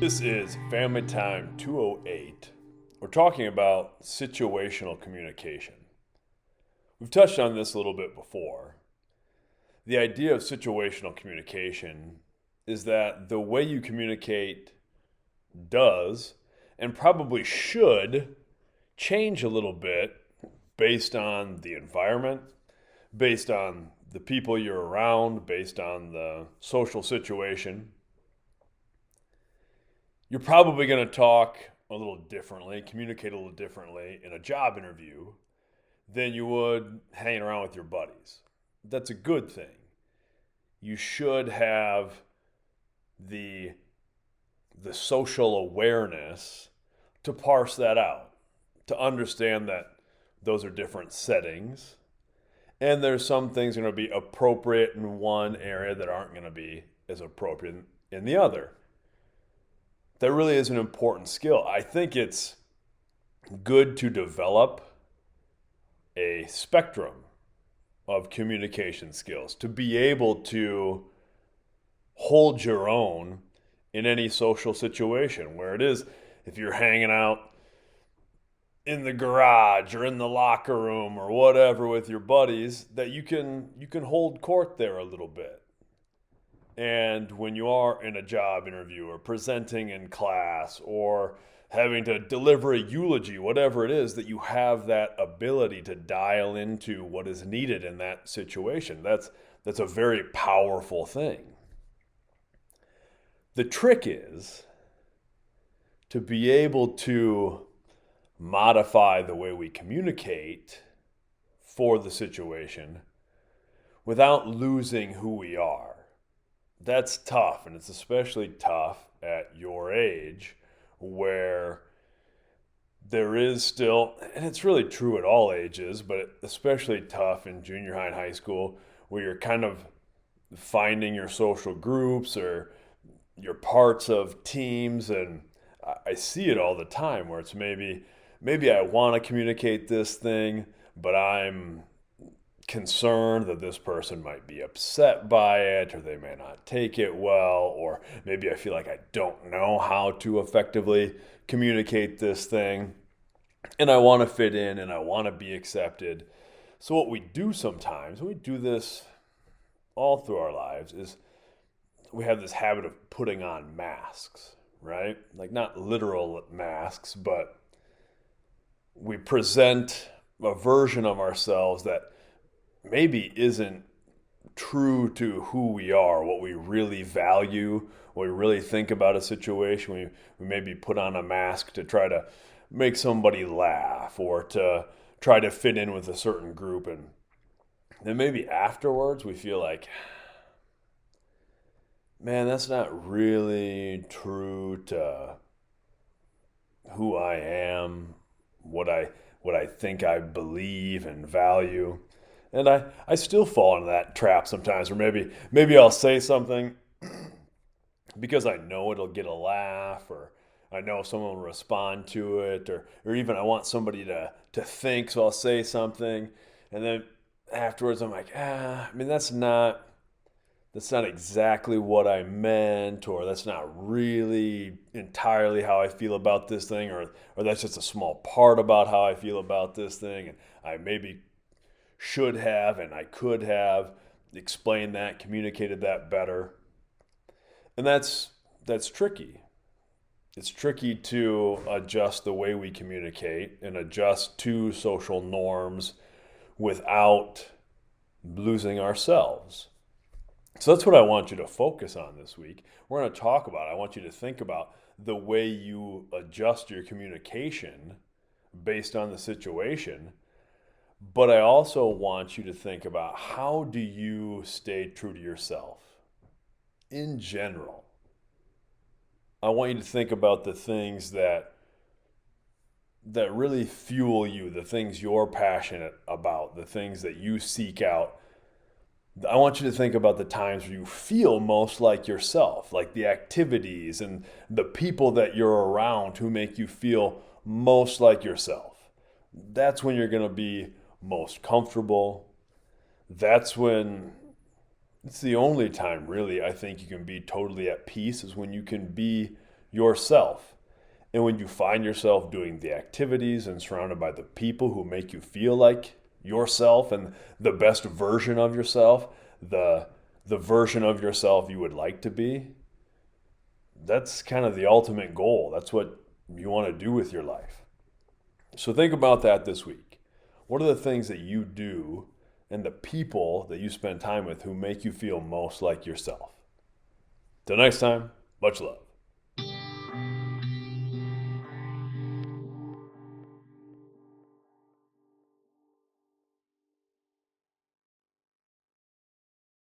This is Family Time 208. We're talking about situational communication. We've touched on this a little bit before. The idea of situational communication is that the way you communicate does and probably should change a little bit based on the environment, based on the people you're around, based on the social situation. You're probably going to talk a little differently, communicate a little differently in a job interview than you would hanging around with your buddies. That's a good thing. You should have the the social awareness to parse that out, to understand that those are different settings and there's some things going to be appropriate in one area that aren't going to be as appropriate in the other. That really is an important skill. I think it's good to develop a spectrum of communication skills to be able to hold your own in any social situation where it is if you're hanging out in the garage or in the locker room or whatever with your buddies that you can hold court there a little bit. And when you are in a job interview or presenting in class or having to deliver a eulogy, whatever it is, that you have that ability to dial into what is needed in that situation. That's a very powerful thing. The trick is to be able to modify the way we communicate for the situation without losing who we are. That's tough, and it's especially tough at your age where there is still, and it's really true at all ages, but especially tough in junior high and high school where you're kind of finding your social groups or your parts of teams. And I see it all the time where it's maybe I want to communicate this thing, but I'm concerned that this person might be upset by it or they may not take it well, or maybe I feel like I don't know how to effectively communicate this thing and I want to fit in and I want to be accepted. So what we do sometimes, and we do this all through our lives, is we have this habit of putting on masks, right? Like not literal masks, but we present a version of ourselves that maybe isn't true to who we are, what we really value, what we really think about a situation. We maybe put on a mask to try to make somebody laugh or to try to fit in with a certain group. And then maybe afterwards we feel like, man, that's not really true to who I am, what I think I believe and value. And I still fall into that trap sometimes, or maybe I'll say something because I know it'll get a laugh, or I know someone will respond to it, or even I want somebody to think, so I'll say something, and then afterwards I'm like, I mean that's not exactly what I meant, or that's not really entirely how I feel about this thing, or that's just a small part about how I feel about this thing, and I maybe should have and I could have explained that, communicated that better. And that's tricky. It's tricky to adjust the way we communicate and adjust to social norms without losing ourselves. So that's what I want you to focus on this week. We're going to talk about it. I want you to think about the way you adjust your communication based on the situation. But I also want you to think about how do you stay true to yourself in general. I want you to think about the things that really fuel you, the things you're passionate about, the things that you seek out. I want you to think about the times where you feel most like yourself, like the activities and the people that you're around who make you feel most like yourself. That's when you're going to be most comfortable. That's when it's the only time, really, I think you can be totally at peace is when you can be yourself. And when you find yourself doing the activities and surrounded by the people who make you feel like yourself and the best version of yourself, the version of yourself you would like to be, that's kind of the ultimate goal. That's what you want to do with your life. So think about that this week. What are the things that you do and the people that you spend time with who make you feel most like yourself? Till next time, much love.